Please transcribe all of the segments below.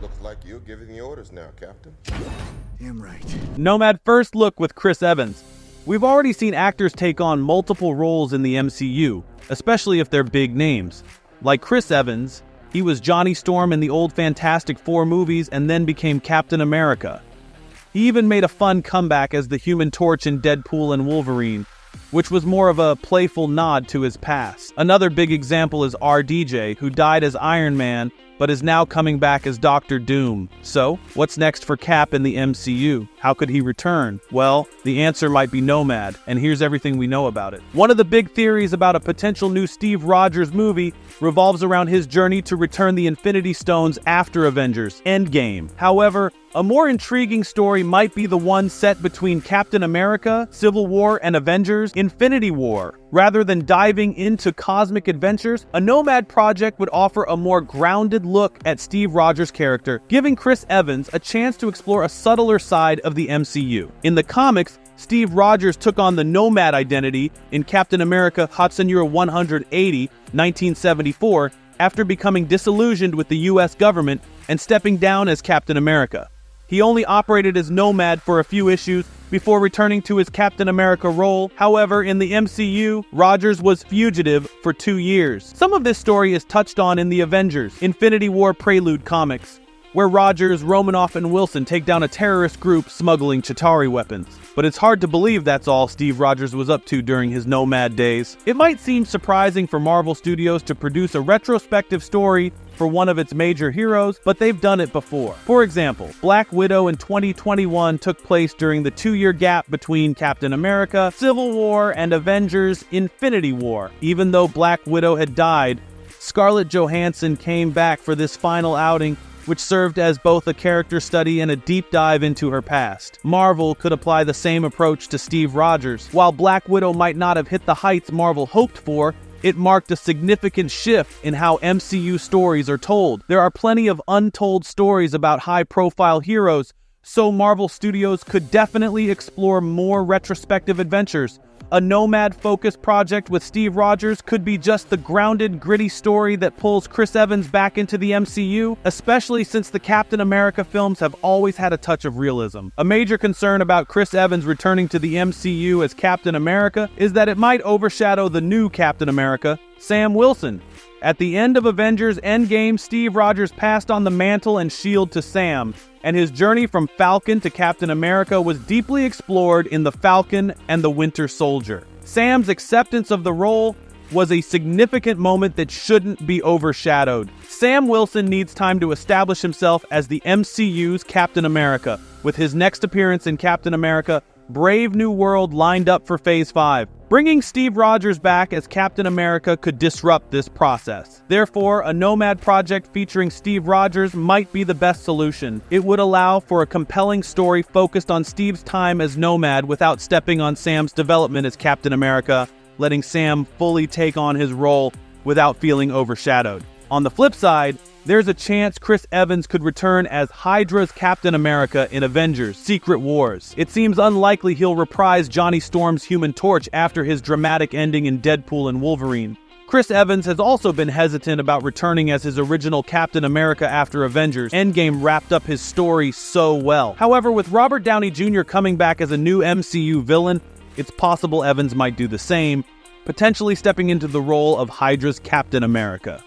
Looks like you're giving the orders now, Captain. Damn right. Nomad first look with Chris Evans. We've already seen actors take on multiple roles in the MCU, especially if they're big names. Like Chris Evans, he was Johnny Storm in the old Fantastic Four movies and then became Captain America. He even made a fun comeback as the Human Torch in Deadpool and Wolverine, which was more of a playful nod to his past. Another big example is RDJ, who died as Iron Man, but is now coming back as Doctor Doom. So, what's next for Cap in the MCU? How could he return? Well, the answer might be Nomad, and here's everything we know about it. One of the big theories about a potential new Steve Rogers movie revolves around his journey to return the Infinity Stones after Avengers Endgame. However, a more intriguing story might be the one set between Captain America, Civil War, and Avengers Infinity War. Rather than diving into cosmic adventures, a Nomad project would offer a more grounded look at Steve Rogers' character, giving Chris Evans a chance to explore a subtler side of the MCU. In the comics, Steve Rogers took on the Nomad identity in Captain America Hudson Year 180, 1974, after becoming disillusioned with the US government and stepping down as Captain America. He only operated as Nomad for a few issues before returning to his Captain America role. However, in the MCU, Rogers was fugitive for 2 years. Some of this story is touched on in the Avengers Infinity War Prelude comics, where Rogers, Romanoff, and Wilson take down a terrorist group smuggling Chitauri weapons. But it's hard to believe that's all Steve Rogers was up to during his Nomad days. It might seem surprising for Marvel Studios to produce a retrospective story for one of its major heroes, but they've done it before. For example, Black Widow in 2021 took place during the 2-year gap between Captain America, Civil War, and Avengers Infinity War. Even though Black Widow had died, Scarlett Johansson came back for this final outing, which served as both a character study and a deep dive into her past. Marvel could apply the same approach to Steve Rogers. While Black Widow might not have hit the heights Marvel hoped for, it marked a significant shift in how MCU stories are told. There are plenty of untold stories about high-profile heroes, so Marvel Studios could definitely explore more retrospective adventures. A Nomad-focused project with Steve Rogers could be just the grounded, gritty story that pulls Chris Evans back into the MCU, especially since the Captain America films have always had a touch of realism. A major concern about Chris Evans returning to the MCU as Captain America is that it might overshadow the new Captain America, Sam Wilson. At the end of Avengers Endgame, Steve Rogers passed on the mantle and shield to Sam, and his journey from Falcon to Captain America was deeply explored in The Falcon and the Winter Soldier. Sam's acceptance of the role was a significant moment that shouldn't be overshadowed. Sam Wilson needs time to establish himself as the MCU's Captain America, with his next appearance in Captain America Brave New World lined up for Phase 5. Bringing Steve Rogers back as Captain America could disrupt this process. Therefore, a Nomad project featuring Steve Rogers might be the best solution. It would allow for a compelling story focused on Steve's time as Nomad without stepping on Sam's development as Captain America, letting Sam fully take on his role without feeling overshadowed. On the flip side, there's a chance Chris Evans could return as HYDRA's Captain America in Avengers Secret Wars. It seems unlikely he'll reprise Johnny Storm's Human Torch after his dramatic ending in Deadpool and Wolverine. Chris Evans has also been hesitant about returning as his original Captain America after Avengers Endgame wrapped up his story so well. However, with Robert Downey Jr. coming back as a new MCU villain, it's possible Evans might do the same, potentially stepping into the role of HYDRA's Captain America.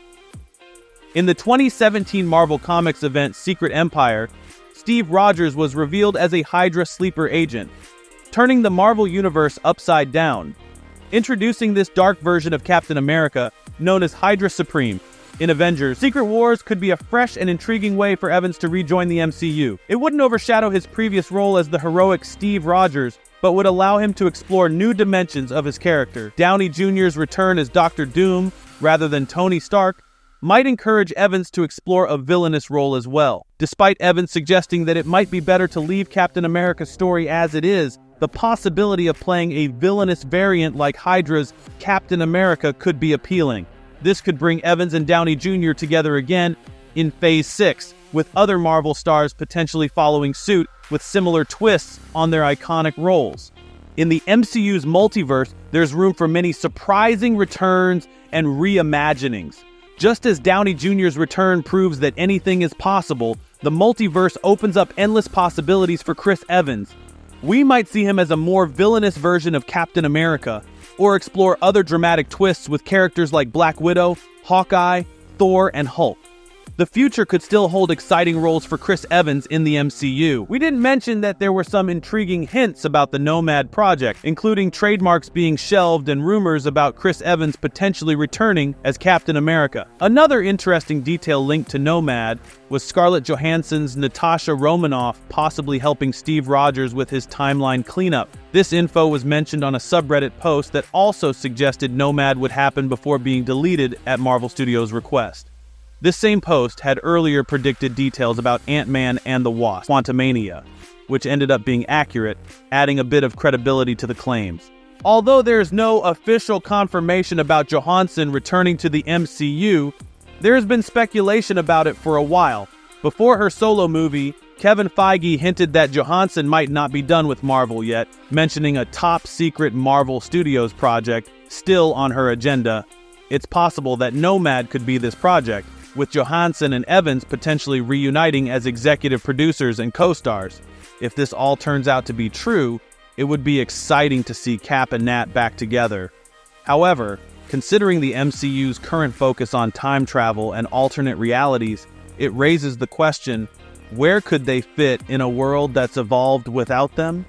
In the 2017 Marvel Comics event Secret Empire, Steve Rogers was revealed as a HYDRA sleeper agent, turning the Marvel Universe upside down. Introducing this dark version of Captain America, known as HYDRA Supreme, in Avengers Secret Wars could be a fresh and intriguing way for Evans to rejoin the MCU. It wouldn't overshadow his previous role as the heroic Steve Rogers, but would allow him to explore new dimensions of his character. Downey Jr.'s return as Doctor Doom, rather than Tony Stark, might encourage Evans to explore a villainous role as well. Despite Evans suggesting that it might be better to leave Captain America's story as it is, the possibility of playing a villainous variant like HYDRA's Captain America could be appealing. This could bring Evans and Downey Jr. together again in Phase 6, with other Marvel stars potentially following suit with similar twists on their iconic roles. In the MCU's multiverse, there's room for many surprising returns and reimaginings. Just as Downey Jr.'s return proves that anything is possible, the multiverse opens up endless possibilities for Chris Evans. We might see him as a more villainous version of Captain America, or explore other dramatic twists with characters like Black Widow, Hawkeye, Thor, and Hulk. The future could still hold exciting roles for Chris Evans in the MCU. We didn't mention that there were some intriguing hints about the Nomad project, including trademarks being shelved and rumors about Chris Evans potentially returning as Captain America. Another interesting detail linked to Nomad was Scarlett Johansson's Natasha Romanoff possibly helping Steve Rogers with his timeline cleanup. This info was mentioned on a subreddit post that also suggested Nomad would happen before being deleted at Marvel Studios' request. This same post had earlier predicted details about Ant-Man and the Wasp, Quantumania, which ended up being accurate, adding a bit of credibility to the claims. Although there's no official confirmation about Johansson returning to the MCU, there has been speculation about it for a while. Before her solo movie, Kevin Feige hinted that Johansson might not be done with Marvel yet, mentioning a top-secret Marvel Studios project still on her agenda. It's possible that Nomad could be this project, with Johansson and Evans potentially reuniting as executive producers and co-stars. If this all turns out to be true, it would be exciting to see Cap and Nat back together. However, considering the MCU's current focus on time travel and alternate realities, it raises the question, where could they fit in a world that's evolved without them?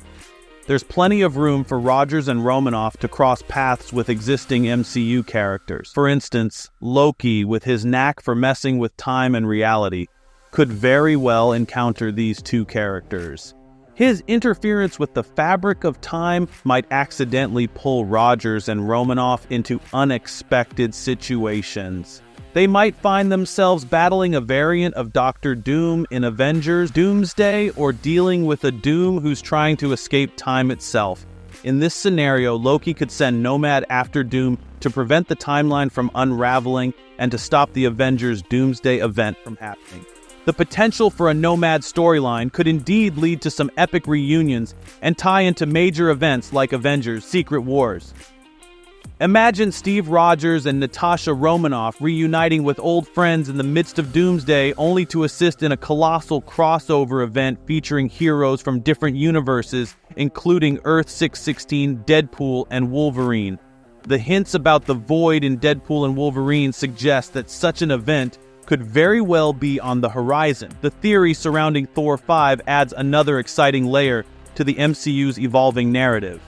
There's plenty of room for Rogers and Romanoff to cross paths with existing MCU characters. For instance, Loki, with his knack for messing with time and reality, could very well encounter these two characters. His interference with the fabric of time might accidentally pull Rogers and Romanoff into unexpected situations. They might find themselves battling a variant of Doctor Doom in Avengers, Doomsday, or dealing with a Doom who's trying to escape time itself. In this scenario, Loki could send Nomad after Doom to prevent the timeline from unraveling and to stop the Avengers Doomsday event from happening. The potential for a Nomad storyline could indeed lead to some epic reunions and tie into major events like Avengers Secret Wars. Imagine Steve Rogers and Natasha Romanoff reuniting with old friends in the midst of Doomsday, only to assist in a colossal crossover event featuring heroes from different universes, including Earth 616, Deadpool, and Wolverine. The hints about the Void in Deadpool and Wolverine suggest that such an event could very well be on the horizon. The theory surrounding Thor 5 adds another exciting layer to the MCU's evolving narrative.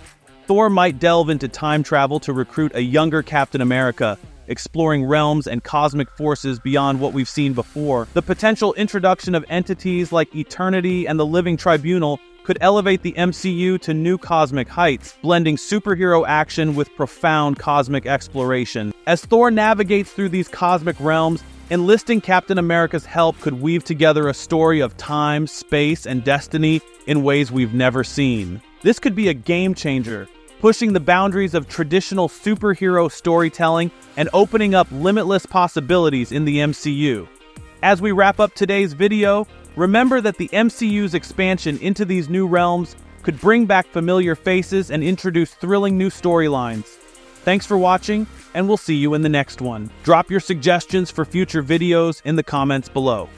Thor might delve into time travel to recruit a younger Captain America, exploring realms and cosmic forces beyond what we've seen before. The potential introduction of entities like Eternity and the Living Tribunal could elevate the MCU to new cosmic heights, blending superhero action with profound cosmic exploration. As Thor navigates through these cosmic realms, enlisting Captain America's help could weave together a story of time, space, and destiny in ways we've never seen. This could be a game changer, pushing the boundaries of traditional superhero storytelling and opening up limitless possibilities in the MCU. As we wrap up today's video, remember that the MCU's expansion into these new realms could bring back familiar faces and introduce thrilling new storylines. Thanks for watching, and we'll see you in the next one. Drop your suggestions for future videos in the comments below.